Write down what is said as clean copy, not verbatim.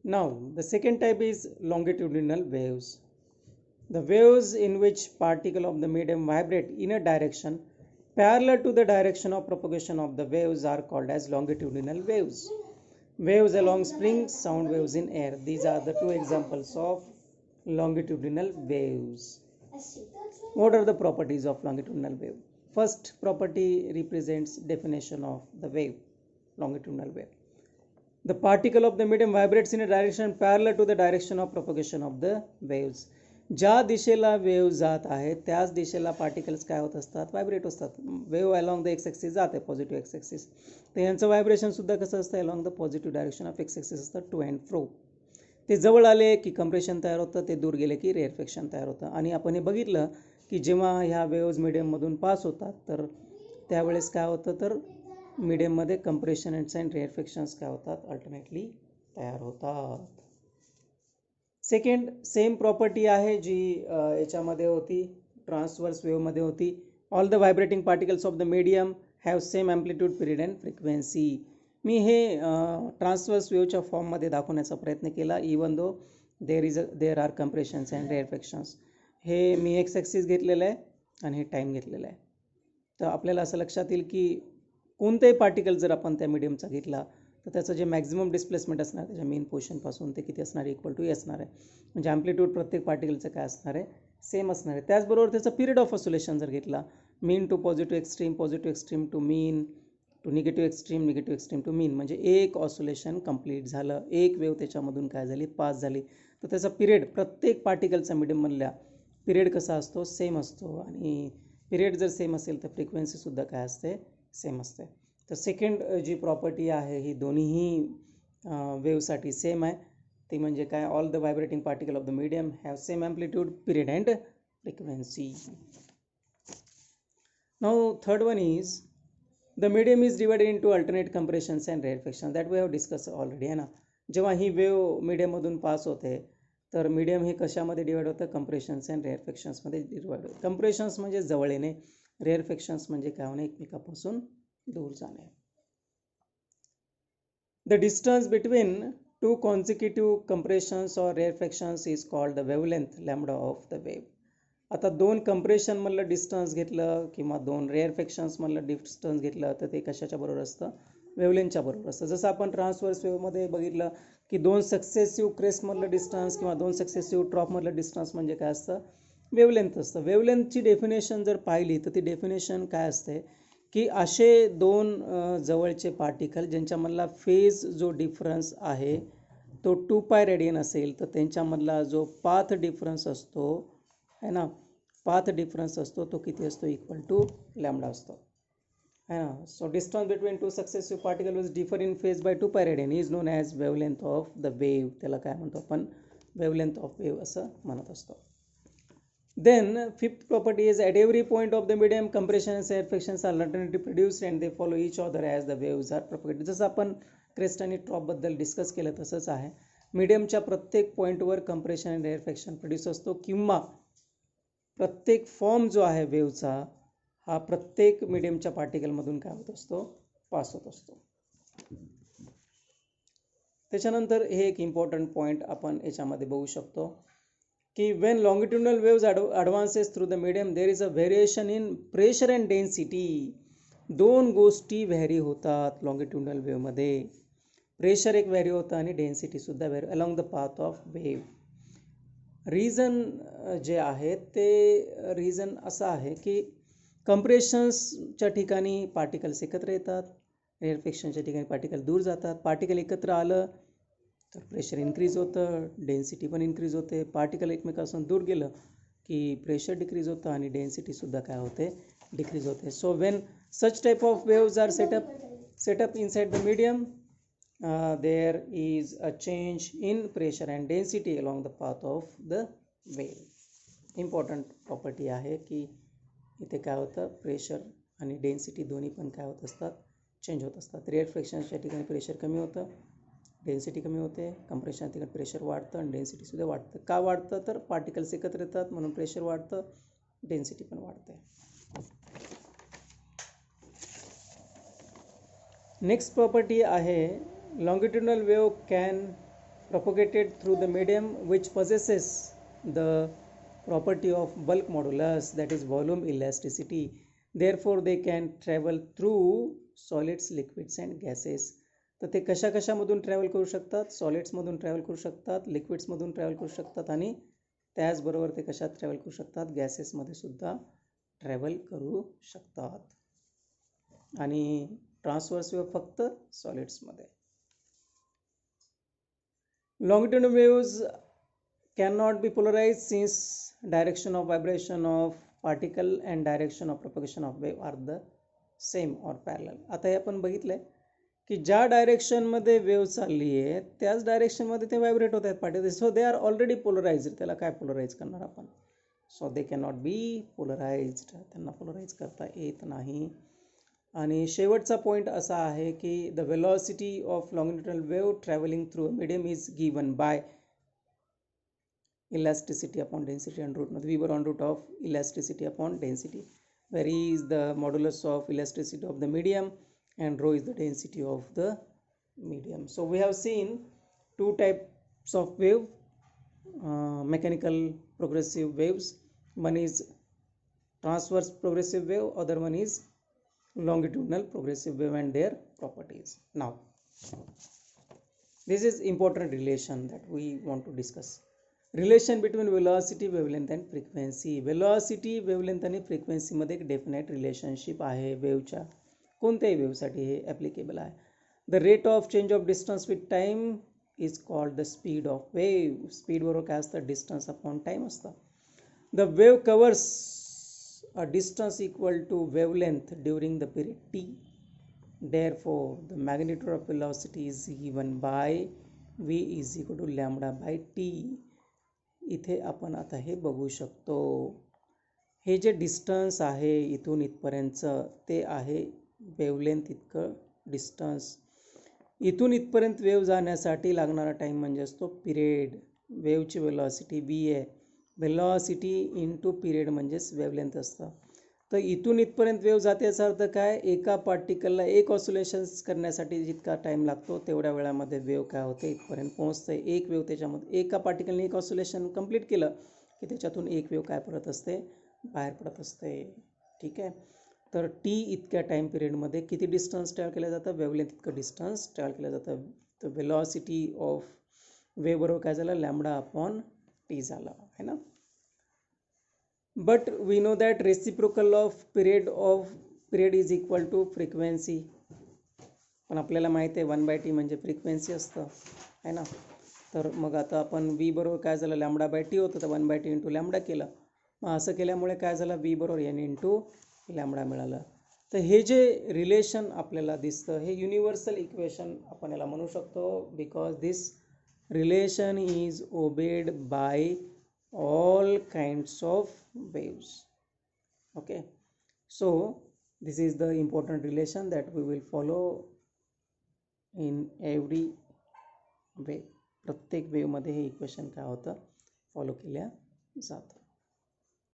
Now, the second type is longitudinal waves. The waves in which particle of the medium vibrate in a direction parallel to the direction of propagation of the waves are called as longitudinal waves. Waves along springs, sound waves in air. These are the two examples of longitudinal waves. What are the properties of longitudinal wave? First property represents definition of the wave, longitudinal wave. The particle of the medium vibrates in a direction parallel to the direction of propagation of the waves. ज्या दिशेला wave जात आहे त्याच दिशेला particles काय होत असतात, vibrate असतात. Wave along the x axis जाते, पॉझिटिव्ह एक्स ॲक्सिस, तर यांचं व्हायब्रेशन सुद्धा कसं असतं, along the positive direction of x axis असतं, टू अँड फ्रो. ते जवळ आले की कंप्रेशन तयार होतं, ते दूर गेले की रेअरफेक्शन तयार होतं. आणि आपण हे बघितलं की जेव्हा ह्या वेव्ज मीडियममधून पास होतात तर त्यावेळेस काय होतं, तर मीडियममध्ये कंप्रेशन अँड रेअरफेक्शन्स काय होतात, अल्टरनेटली तयार होतात. सेकंड सेम प्रॉपर्टी आहे जी याच्यामध्ये होती, ट्रान्सवर्स वेव्हमध्ये होती. All the vibrating particles of the medium have same amplitude, period and frequency. मी हे ट्रान्सवर्स वेव्हच्या फॉर्ममध्ये दाखवण्याचा प्रयत्न केला, even though there are compressions and rarefactions. हे मी एक्स ॲक्सिस घेतलेलं आहे आणि हे टाईम घेतलेलं आहे. तर आपल्याला असं लक्षात येईल की कोणतेही पार्टिकल जर आपण त्या मीडियमचा घेतला तर त्याचं जे मॅक्झिमम डिस्प्लेसमेंट असणार त्याच्या मेन पोर्शनपासून ते किती असणार, इक्वल टू असणार आहे. म्हणजे ॲम्प्लिट्यूड प्रत्येक पार्टिकलचं काय असणार आहे, सेम असणार आहे. त्याचबरोबर त्याचा पिरियड ऑफ ऑसोलेशन जर घेतला, mean to positive extreme to mean to negative extreme to mean, म्हणजे एक ऑसोलेशन कंप्लीट झालं, एक वेव्ह त्याच्यामधून काय झाली, पास झाली, तर त्याचा पिरियड प्रत्येक पार्टिकलचा मिडियममधल्या पिरियड कसा असतो, सेम असतो. आणि पिरियड जर सेम असेल तर फ्रिक्वेन्सीसुद्धा काय असते, सेम असते. तर सेकंड जी प्रॉपर्टी आहे ही दोन्हीही वेव्हसाठी सेम आहे. ती म्हणजे काय, all the vibrating particle of the medium have same amplitude, period and frequency. Now third one is the medium is divided into alternate compressions and rarefaction. That we have discuss already, आहे ना. जेव्हा ही wave मीडियममधून pass होते तर medium हे कशामध्ये divide होतं, compressions and रेअरफेक्शन्समध्ये divide होतं. Compressions म्हणजे जवळ येणे, रेअरफेक्शन्स म्हणजे काय होणे, एकमेकापासून दूर जाणे. The distance between two consecutive compressions और rarefactions is called the wavelength lambda of the wave. आता दोन कंप्रेशनमधलं डिस्टन्स घेतलं किंवा दोन रेअरफेक्शन्समधलं डिस्टन्स घेतलं तर ते कशाच्या बरोबर असतं, वेवलेंथच्या बरोबर असतं. जसं आपण ट्रान्सवर्स वेव्हमध्ये बघितलं की दोन सक्सेसिव्ह क्रेस्टमधलं डिस्टन्स किंवा दोन सक्सेसिव्ह ट्रॉपमधलं डिस्टन्स म्हणजे काय असतं, वेवलेंथ असतं. वेवलेंथची डेफिनेशन जर पाहिली तर ती डेफिनेशन काय असते की असे दोन जवळचे पार्टिकल ज्यांच्यामधला फेज जो डिफरन्स आहे तो 2π रेडियन असेल तर त्यांच्यामधला जो पाथ डिफरन्स असतो, है ना, पाथ डिफरन्स असतो तो किती असतो, इक्वल टू लॅम्बडा असतो, है ना. So distance between two successive particle which differ in phase by 2π radian is known as wavelength of the wave. त्याला काय म्हणतो आपण, वेवलेंथ ऑफ वेव्ह असं म्हणत असतो. Then fifth property is at every point of the medium compression and rarefaction are alternately produced and they follow each other as the waves are propagated. जसं आपण crest आणि ट्रॉप बद्दल डिस्कस केलं तसंच आहे. मीडियमच्या प्रत्येक पॉईंटवर कंप्रेशन आणि रेअरफेक्शन प्रोड्यूस असतो किंवा प्रत्येक फॉर्म जो आहे वेव्हचा हा प्रत्येक मीडियमच्या पार्टिकलमधून काय होत असतो, पास होत असतो. त्याच्यानंतर हे एक इम्पॉर्टंट पॉईंट आपण याच्यामध्ये बघू शकतो की when longitudinal waves advances through the medium there is a variation in pressure and density. दोन गोष्टी व्हॅरी होतात लॉंगिट्युडिनल वेव्हमध्ये, प्रेशर एक व्हॅरी होतं आणि डेन्सिटी सुद्धा vary along the path of wave. Reason जे आहे ते रिझन असं आहे की कंप्रेशन्सच्या ठिकाणी पार्टिकल्स एकत्र येतात, रेअरफेक्शनच्या ठिकाणी पार्टिकल दूर जातात. पार्टिकल एकत्र आलं तर प्रेशर इन्क्रीज होतं, डेन्सिटी पण इन्क्रीज होते. पार्टिकल एकमेकापासून दूर गेलं की प्रेशर डिक्रीज होतं आणि डेन्सिटीसुद्धा काय होते, डिक्रीज होते. So when such type of waves are set up inside the medium there is a change in pressure and density along the path of the wave. Important property आहे की इथे काय होतं, प्रेशर आणि डेन्सिटी दोन्ही पण काय होत असतात, चेंज होत असतात. रेअरफेक्शनच्या ठिकाणी प्रेशर कमी होतं, डेन्सिटी कमी होते. कंप्रेशन ठिकाणी प्रेशर वाढतं आणि डेन्सिटीसुद्धा वाढतं. का वाढतं, तर पार्टिकल्स एकत्र येतात म्हणून प्रेशर वाढतं, डेन्सिटी पण वाढते. नेक्स्ट प्रॉपर्टी आहे longitudinal wave can propagated through the medium which possesses the property of bulk modulus, that is volume elasticity. Therefore they can travel through solids, liquids and gases. तर ते कशा कशामधून travel करू शकतात? सॉलिड्समधून travel करू शकतात, लिक्विड्समधून travel करू शकतात आणि त्याचबरोबर ते कशात ट्रॅव्हल करू शकतात? गॅसेसमध्ये सुद्धा ट्रॅव्हल करू शकतात आणि ट्रान्सव्हर्स वेव्ह फक्त सॉलिड्समध्ये. Longitudinal waves cannot be polarized since direction of vibration of particle and direction of propagation of wave are the same or parallel. आता हे आपण बघितलंय की ज्या डायरेक्शनमध्ये वेव्ह चालली आहे त्याच डायरेक्शनमध्ये ते व्हायब्रेट होत आहेत particle. So they are already polarized. त्याला काय पोलराइज करणार आपण? So they cannot be polarized. त्यांना पोलराइज करता येत नाही. आणि शेवटचा पॉईंट असा आहे की the velocity of longitudinal wave travelling through a medium is given by elasticity upon density and root. V bar on root of elasticity upon density, where E is the modulus of elasticity of the medium and rho is the density of the medium. So we have seen two types of wave, mechanical progressive waves. One is transverse progressive wave, other one is longitudinal progressive wave and their properties. Now this is important relation that we want to discuss. Relation between velocity, wavelength and frequency. Velocity, wavelength आणि फ्रिक्वेन्सीमध्ये एक definite relationship आहे वेवच्या. कोणत्याही वेवसाठी हे applicable आहे. The rate of change of distance with time is called the speed of wave. स्पीडबरोबर काय असतं? डिस्टन्स अपॉन टाईम असतं. The wave covers a distance equal to wavelength during the period T. Therefore the magnitude of velocity is given by v is equal to lambda by t. इथे आपण आता हे बघू शकतो. हे जे डिस्टन्स आहे इथून इथपर्यंतचं ते आहे वेवलेंथ इतकं डिस्टन्स. इथून इथपर्यंत वेव जाण्यासाठी लागणारा टाईम म्हणजे असतो पिरियड. वेवची वेलॉसिटी v आहे. वेलॉसिटी इंटू पिरियड म्हणजेच वेवलेंथ असतं. तर इथून इथपर्यंत वेव जाते याचा अर्थ काय? एका पार्टिकलला एक ऑसिलेशन्स करण्यासाठी जितका टाईम लागतो तेवढ्या वेळामध्ये वेव काय होते? इथपर्यंत पोहोचते. एक वेव त्याच्यामध्ये एका पार्टिकलने एक ऑसिलेशन कंप्लीट केलं की त्याच्यातून एक वेव काय पडत असते? बाहेर पडत असते. ठीक आहे. तर टी इतक्या टाईम पिरियडमध्ये किती डिस्टन्स ट्रॅव्हल केलं जातं? वेवलेंथ इतकं डिस्टन्स ट्रॅव्हल केलं जातं. तर वेलॉसिटी ऑफ वेव बरोबर काय झालं? लॅम्बडा अपॉन टी झालं आहे ना. But we know that reciprocal of period is equal to frequency. पण आपल्याला माहिती आहे 1/t म्हणजे फ्रिक्वेन्सी असतं आहे ना. तर मग आता आपण v बरोबर काय झालं? लॅम्बडा बाय टी होतं तर 1/t इंटू लॅम्बडा केलं. मग असं केल्यामुळे काय झालं? v बरोबर n इंटू लॅम्बडा मिळालं. तर हे जे रिलेशन आपल्याला दिसतं हे युनिव्हर्सल इक्वेशन आपण याला म्हणू शकतो. Because this relation is obeyed by all kinds of waves. Okay, so this is the important relation that we will follow in every way. प्रत्येक वेव मध्ये हे इक्वेशन काय होतं? फॉलो केल्या जातं.